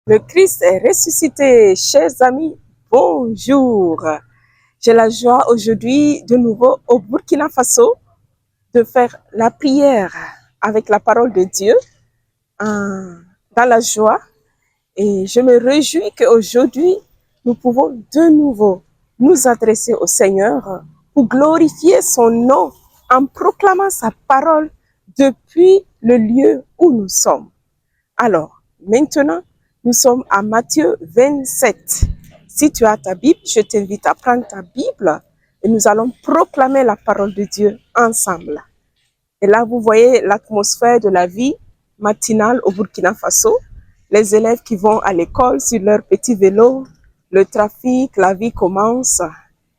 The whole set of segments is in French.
Le Christ est ressuscité. Chers amis, bonjour. J'ai la joie aujourd'hui de nouveau au Burkina Faso de faire la prière avec la parole de Dieu dans la joie. Et je me réjouis qu'aujourd'hui, nous pouvons de nouveau nous adresser au Seigneur pour glorifier son nom en proclamant sa parole depuis le lieu où nous sommes. Alors, maintenant, nous sommes à Matthieu 27. Si tu as ta Bible, je t'invite à prendre ta Bible et nous allons proclamer la parole de Dieu ensemble. Et là, vous voyez l'atmosphère de la vie matinale au Burkina Faso. Les élèves qui vont à l'école sur leur petit vélo, le trafic, la vie commence.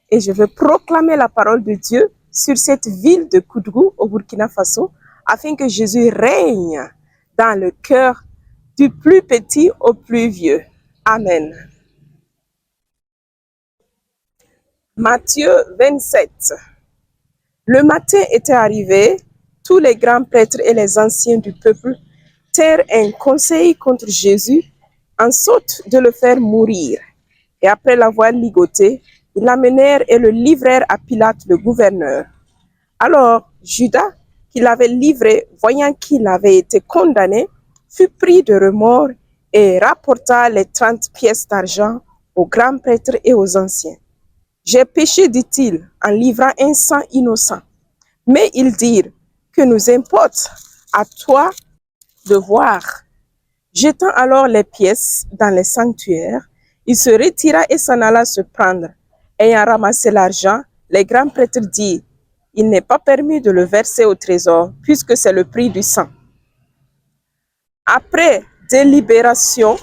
Et je veux proclamer la parole de Dieu sur cette ville de Koudgou au Burkina Faso afin que Jésus règne dans le cœur du plus petit au plus vieux. Amen. Matthieu 27. Le matin était arrivé, tous les grands prêtres et les anciens du peuple tinrent un conseil contre Jésus en sorte de le faire mourir. Et après l'avoir ligoté, ils l'amenèrent et le livrèrent à Pilate, le gouverneur. Alors Judas, qui l'avait livré, voyant qu'il avait été condamné, fut pris de remords et rapporta les 30 pièces d'argent aux grands prêtres et aux anciens. J'ai péché, dit-il, en livrant un sang innocent. Mais ils dirent, que nous importe à toi de voir. Jetant alors les pièces dans les sanctuaires, il se retira et s'en alla se prendre. Ayant ramassé l'argent, les grands prêtres dirent, il n'est pas permis de le verser au trésor, puisque c'est le prix du sang. Après délibération,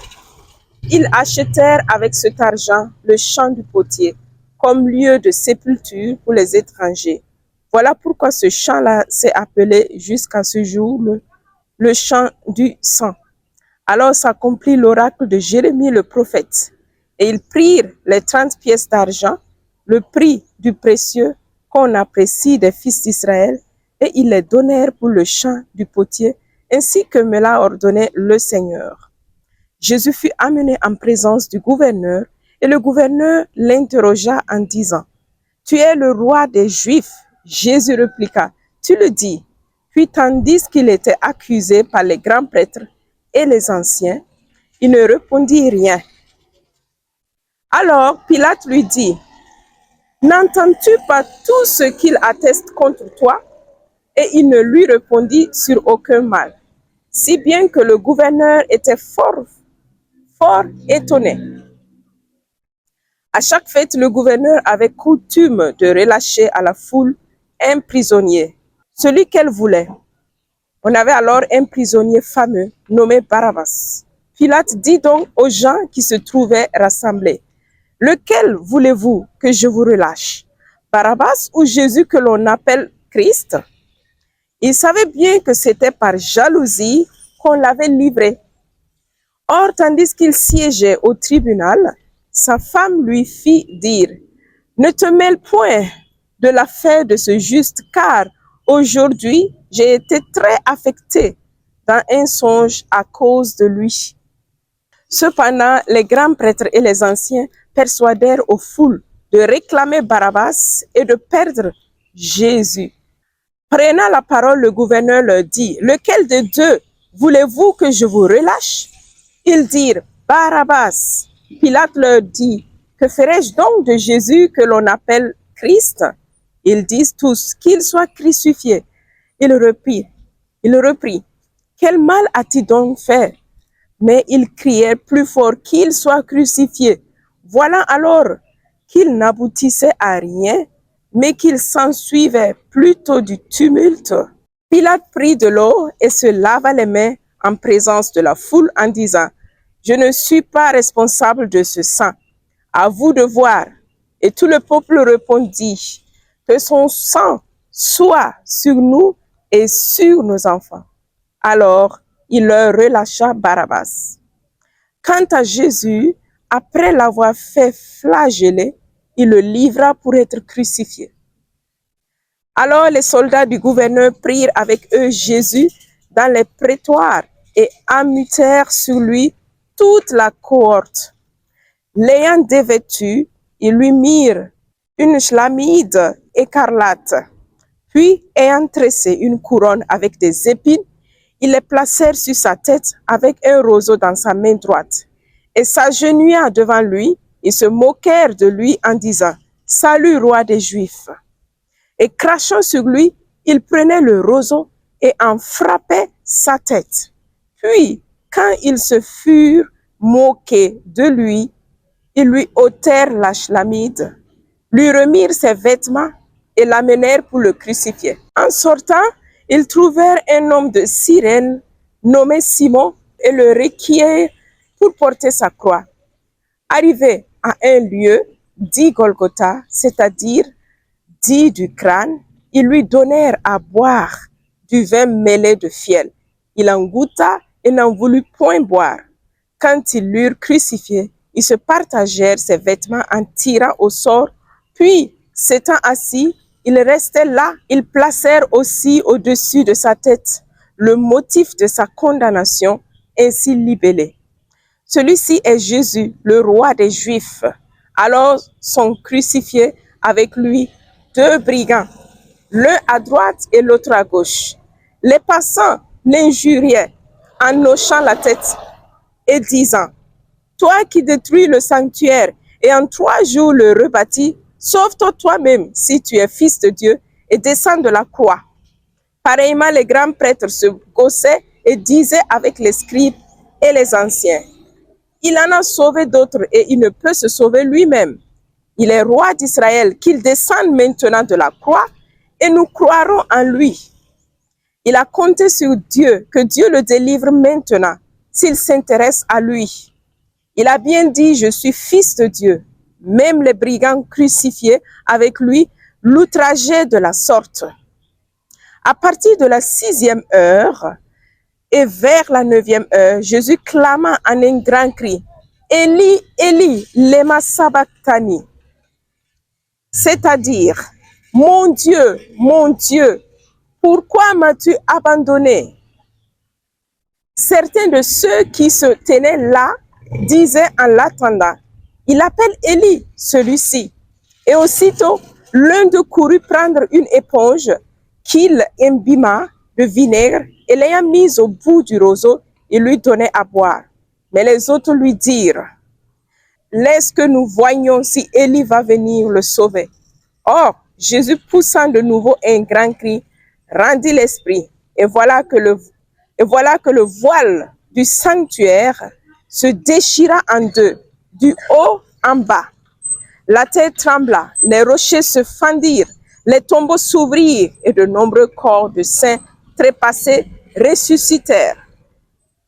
ils achetèrent avec cet argent le champ du potier, comme lieu de sépulture pour les étrangers. Voilà pourquoi ce champ-là s'est appelé jusqu'à ce jour le champ du sang. Alors s'accomplit l'oracle de Jérémie le prophète. Et ils prirent les 30 pièces d'argent, le prix du précieux qu'on apprécie des fils d'Israël, et ils les donnèrent pour le champ du potier, ainsi que me l'a ordonné le Seigneur. Jésus fut amené en présence du gouverneur, et le gouverneur l'interrogea en disant, « Tu es le roi des Juifs ?» Jésus répliqua, « Tu le dis. » Puis tandis qu'il était accusé par les grands prêtres et les anciens, il ne répondit rien. Alors Pilate lui dit, « N'entends-tu pas tout ce qu'il atteste contre toi ?» Et il ne lui répondit sur aucun mal, si bien que le gouverneur était fort étonné. À chaque fête, le gouverneur avait coutume de relâcher à la foule un prisonnier, celui qu'elle voulait. On avait alors un prisonnier fameux nommé Barabbas. Pilate dit donc aux gens qui se trouvaient rassemblés, « Lequel voulez-vous que je vous relâche, Barabbas ou Jésus que l'on appelle Christ ?» Il savait bien que c'était par jalousie qu'on l'avait livré. Or, tandis qu'il siégeait au tribunal, sa femme lui fit dire, « Ne te mêle point de l'affaire de ce juste, car aujourd'hui j'ai été très affectée dans un songe à cause de lui. » Cependant, les grands prêtres et les anciens persuadèrent aux foules de réclamer Barabbas et de perdre Jésus. Prenant la parole, le gouverneur leur dit, « Lequel de deux voulez-vous que je vous relâche ?» Ils dirent, « Barabbas. » Pilate leur dit, « Que ferai-je donc de Jésus que l'on appelle Christ ?» Ils disent tous, « Qu'il soit crucifié. » Il reprit, « Quel mal a-t-il donc fait ?» Mais ils crièrent plus fort, « Qu'il soit crucifié. » Voilà alors qu'il n'aboutissait à rien, mais qu'il s'ensuivait plutôt du tumulte. Pilate prit de l'eau et se lava les mains en présence de la foule en disant, « Je ne suis pas responsable de ce sang. À vous de voir. » Et tout le peuple répondit, « Que son sang soit sur nous et sur nos enfants. » Alors il leur relâcha Barabbas. Quant à Jésus, après l'avoir fait flageller, il le livra pour être crucifié. Alors les soldats du gouverneur prirent avec eux Jésus dans les prétoires et ammutèrent sur lui toute la cohorte. L'ayant dévêtu, ils lui mirent une chlamyde écarlate. Puis, ayant tressé une couronne avec des épines, ils les placèrent sur sa tête avec un roseau dans sa main droite. Et s'agenouillant devant lui, ils se moquèrent de lui en disant « Salut, roi des Juifs !» Et crachant sur lui, ils prenaient le roseau et en frappaient sa tête. Puis, quand ils se furent moqués de lui, ils lui ôtèrent la chlamyde, lui remirent ses vêtements et l'amenèrent pour le crucifier. En sortant, ils trouvèrent un homme de Cyrène nommé Simon et le requirent pour porter sa croix. Arrivés à un lieu dit Golgotha, c'est-à-dire dit du crâne, ils lui donnèrent à boire du vin mêlé de fiel. Il en goûta et n'en voulut point boire. Quand ils l'eurent crucifié, ils se partagèrent ses vêtements en tirant au sort, puis, s'étant assis, ils restaient là. Ils placèrent aussi au-dessus de sa tête le motif de sa condamnation, ainsi libellé. Celui-ci est Jésus, le roi des Juifs. Alors sont crucifiés avec lui 2 brigands, l'un à droite et l'autre à gauche. Les passants l'injuriaient en hochant la tête et disant « Toi qui détruis le sanctuaire et en 3 jours le rebâtis, sauve-toi toi-même si tu es fils de Dieu et descends de la croix. » Pareillement, les grands prêtres se gaussaient et disaient avec les scribes et les anciens « Il en a sauvé d'autres et il ne peut se sauver lui-même. Il est roi d'Israël, qu'il descende maintenant de la croix et nous croirons en lui. » Il a compté sur Dieu, que Dieu le délivre maintenant, s'il s'intéresse à lui. Il a bien dit, je suis fils de Dieu. Même les brigands crucifiés avec lui l'outrageaient de la sorte. À partir de la 6e heure et vers la 9e heure, Jésus clama en un grand cri, Eli, Eli, lema sabachthani, c'est-à-dire, mon Dieu, pourquoi m'as-tu abandonné? Certains de ceux qui se tenaient là disaient en l'attendant, il appelle Élie, celui-ci. Et aussitôt, l'un d'eux courut prendre une éponge qu'il imbima de vinaigre et l'ayant mise au bout du roseau, il lui donnait à boire. Mais les autres lui dirent, laisse que nous voyions si Élie va venir le sauver. Or, Jésus poussant de nouveau un grand cri, rendit l'esprit, et voilà que le voile du sanctuaire se déchira en 2, du haut en bas. La terre trembla, les rochers se fendirent, les tombeaux s'ouvrirent et de nombreux corps de saints trépassés ressuscitèrent.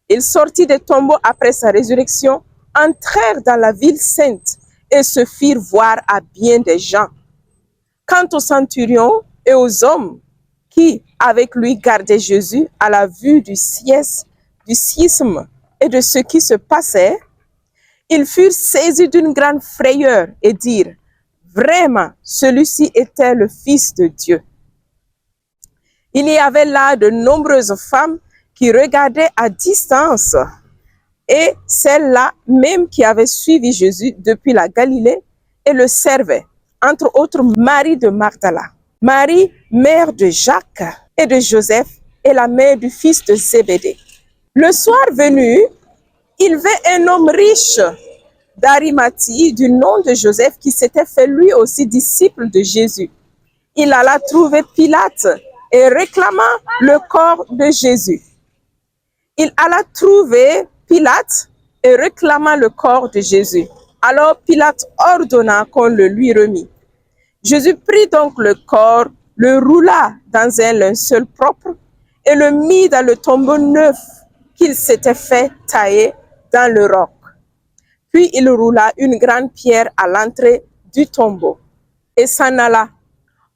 Ils sortirent des tombeaux après sa résurrection, entrèrent dans la ville sainte et se firent voir à bien des gens. Quant aux centurions et aux hommes qui, avec lui, gardaient Jésus à la vue du schisme et de ce qui se passait, ils furent saisis d'une grande frayeur et dirent, vraiment, celui-ci était le Fils de Dieu. Il y avait là de nombreuses femmes qui regardaient à distance et celles-là même qui avaient suivi Jésus depuis la Galilée et le servaient, entre autres Marie de Magdala, Marie, mère de Jacques et de Joseph, et la mère du fils de Zébédée. Le soir venu, il vit un homme riche d'Arimathie du nom de Joseph qui s'était fait lui aussi disciple de Jésus. Il alla trouver Pilate et réclama le corps de Jésus. Il alla trouver Pilate et réclama le corps de Jésus. Alors Pilate ordonna qu'on le lui remît. Jésus prit donc le corps, le roula dans un linceul propre et le mit dans le tombeau neuf qu'il s'était fait tailler dans le roc. Puis il roula une grande pierre à l'entrée du tombeau et s'en alla.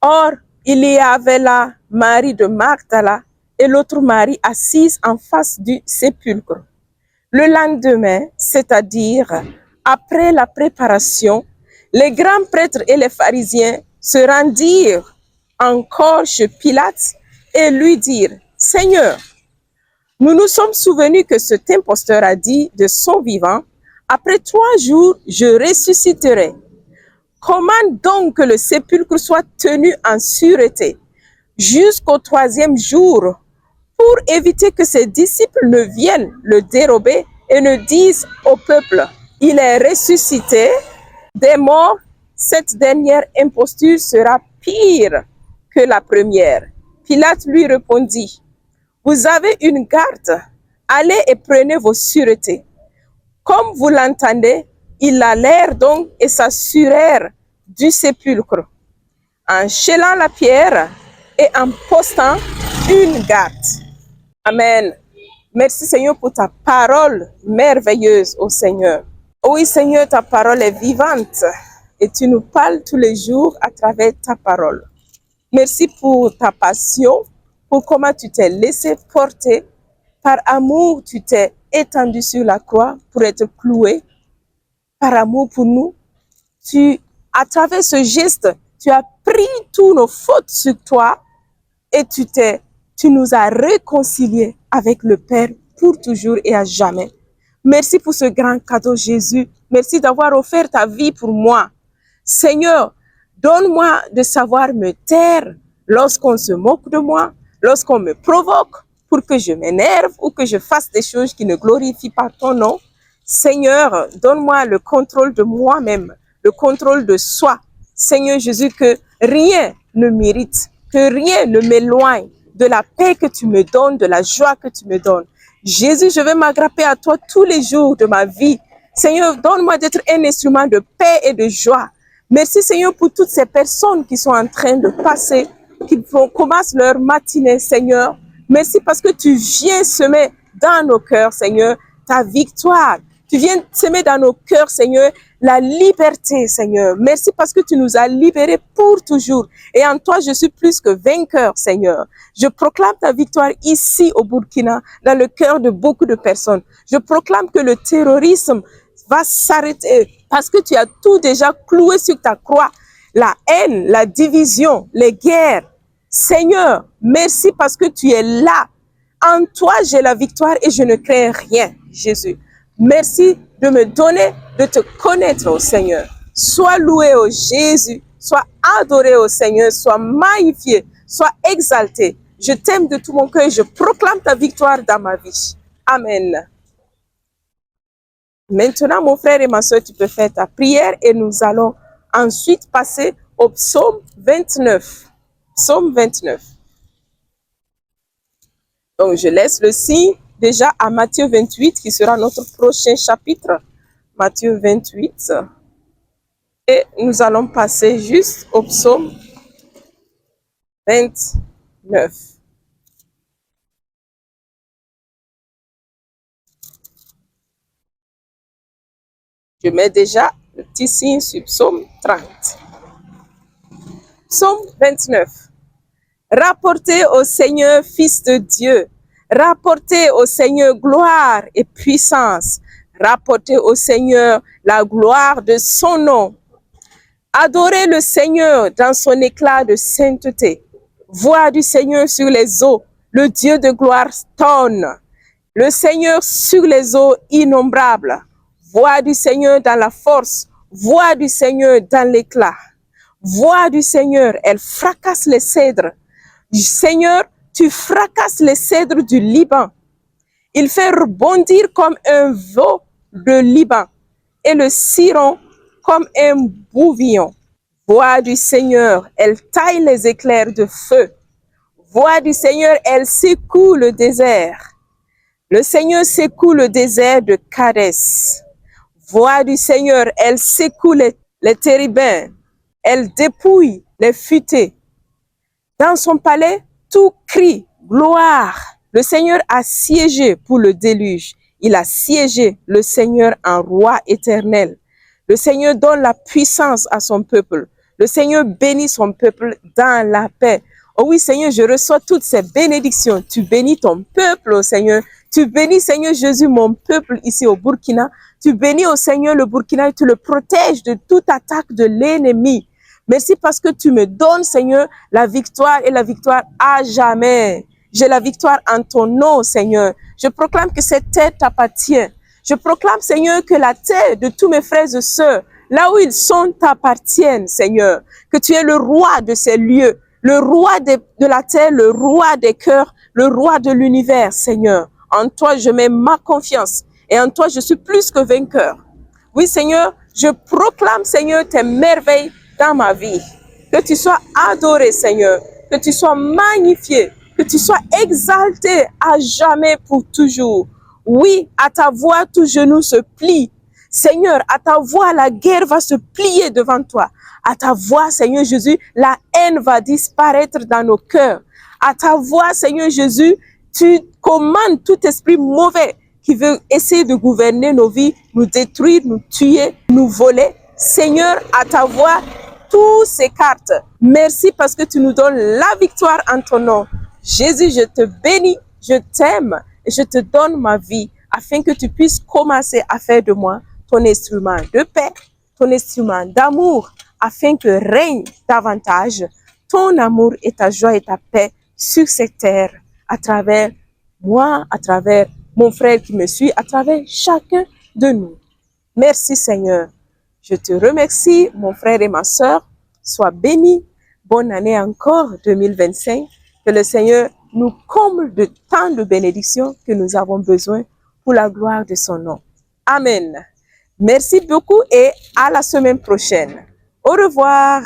Or, il y avait là Marie de Magdala et l'autre Marie assise en face du sépulcre. Le lendemain, c'est-à-dire après la préparation, les grands prêtres et les pharisiens se rendirent encore chez Pilate et lui dirent, « Seigneur, Nous nous sommes souvenus que cet imposteur a dit de son vivant, « Après 3 jours, je ressusciterai. » Commande donc que le sépulcre soit tenu en sûreté jusqu'au 3e jour pour éviter que ses disciples ne viennent le dérober et ne disent au peuple, « Il est ressuscité des morts. » Cette dernière imposture sera pire que la première. Pilate lui répondit, « Vous avez une garde, allez et prenez vos sûretés. » Comme vous l'entendez, ils allèrent donc et s'assurèrent du sépulcre, en scellant la pierre et en postant une garde. Amen. Merci Seigneur pour ta parole merveilleuse, ô Seigneur. Oui Seigneur, ta parole est vivante et tu nous parles tous les jours à travers ta parole. Merci pour ta passion, pour comment tu t'es laissé porter. Par amour, tu t'es étendu sur la croix pour être cloué. Par amour pour nous, à travers ce geste, tu as pris toutes nos fautes sur toi et tu nous as réconciliés avec le Père pour toujours et à jamais. Merci pour ce grand cadeau, Jésus. Merci d'avoir offert ta vie pour moi. Seigneur, donne-moi de savoir me taire lorsqu'on se moque de moi, lorsqu'on me provoque pour que je m'énerve ou que je fasse des choses qui ne glorifient pas ton nom. Seigneur, donne-moi le contrôle de moi-même, le contrôle de soi. Seigneur Jésus, que rien ne m'irrite, que rien ne m'éloigne de la paix que tu me donnes, de la joie que tu me donnes. Jésus, je vais m'agrapper à toi tous les jours de ma vie. Seigneur, donne-moi d'être un instrument de paix et de joie. Merci Seigneur pour toutes ces personnes qui sont en train de passer, qui commencent leur matinée, Seigneur. Merci parce que tu viens semer dans nos cœurs, Seigneur, ta victoire. Tu viens semer dans nos cœurs, Seigneur, la liberté, Seigneur. Merci parce que tu nous as libérés pour toujours. Et en toi, je suis plus que vainqueur, Seigneur. Je proclame ta victoire ici au Burkina, dans le cœur de beaucoup de personnes. Je proclame que le terrorisme va s'arrêter parce que tu as tout déjà cloué sur ta croix. La haine, la division, les guerres. Seigneur, merci parce que tu es là. En toi, j'ai la victoire et je ne crains rien, Jésus. Merci de me donner de te connaître, ô Seigneur. Sois loué, ô Jésus. Sois adoré, ô Seigneur. Sois magnifié. Sois exalté. Je t'aime de tout mon cœur et je proclame ta victoire dans ma vie. Amen. Maintenant, mon frère et ma soeur, tu peux faire ta prière et nous allons ensuite passer au psaume 29. Psaume 29. Donc, je laisse le signe déjà à Matthieu 28, qui sera notre prochain chapitre. Matthieu 28. Et nous allons passer juste au psaume 29. Je mets déjà le petit signe sur psaume 30. Psaume 29. Rapportez au Seigneur, Fils de Dieu. Rapportez au Seigneur gloire et puissance. Rapportez au Seigneur la gloire de son nom. Adorez le Seigneur dans son éclat de sainteté. Voix du Seigneur sur les eaux. Le Dieu de gloire tonne. Le Seigneur sur les eaux innombrables. Voix du Seigneur dans la force. Voix du Seigneur dans l'éclat. Voix du Seigneur, elle fracasse les cèdres. Seigneur, tu fracasses les cèdres du Liban. Il fait rebondir comme un veau de Liban et le ciron comme un bouvillon. Voix du Seigneur, elle taille les éclairs de feu. Voix du Seigneur, elle secoue le désert. Le Seigneur secoue le désert de Kadès. Voix du Seigneur, elle secoue les térébins. Elle dépouille les futés. Dans son palais, tout crie gloire. Le Seigneur a siégé pour le déluge. Il a siégé le Seigneur en roi éternel. Le Seigneur donne la puissance à son peuple. Le Seigneur bénit son peuple dans la paix. Oh oui, Seigneur, je reçois toutes ces bénédictions. Tu bénis ton peuple, oh Seigneur. Tu bénis, Seigneur Jésus, mon peuple ici au Burkina. Tu bénis, oh Seigneur, le Burkina et tu le protèges de toute attaque de l'ennemi. Merci parce que tu me donnes, Seigneur, la victoire et la victoire à jamais. J'ai la victoire en ton nom, Seigneur. Je proclame que cette terre t'appartient. Je proclame, Seigneur, que la terre de tous mes frères et sœurs, là où ils sont, t'appartiennent, Seigneur. Que tu es le roi de ces lieux, le roi de la terre, le roi des cœurs, le roi de l'univers, Seigneur. En toi, je mets ma confiance et en toi, je suis plus que vainqueur. Oui, Seigneur, je proclame, Seigneur, tes merveilles dans ma vie. Que tu sois adoré, Seigneur. Que tu sois magnifié. Que tu sois exalté à jamais pour toujours. Oui, à ta voix, tout genou se plie. Seigneur, à ta voix, la guerre va se plier devant toi. À ta voix, Seigneur Jésus, la haine va disparaître dans nos cœurs. À ta voix, Seigneur Jésus, tu commandes tout esprit mauvais qui veut essayer de gouverner nos vies, nous détruire, nous tuer, nous voler. Seigneur, à ta voix, tout s'écarte. Merci parce que tu nous donnes la victoire en ton nom. Jésus, je te bénis, je t'aime et je te donne ma vie afin que tu puisses commencer à faire de moi ton instrument de paix, ton instrument d'amour, afin que règne davantage ton amour et ta joie et ta paix sur cette terre à travers moi, à travers mon frère qui me suit, à travers chacun de nous. Merci Seigneur. Je te remercie, mon frère et ma sœur. Sois bénis. Bonne année encore 2025. Que le Seigneur nous comble de tant de bénédictions que nous avons besoin pour la gloire de son nom. Amen. Merci beaucoup et à la semaine prochaine. Au revoir.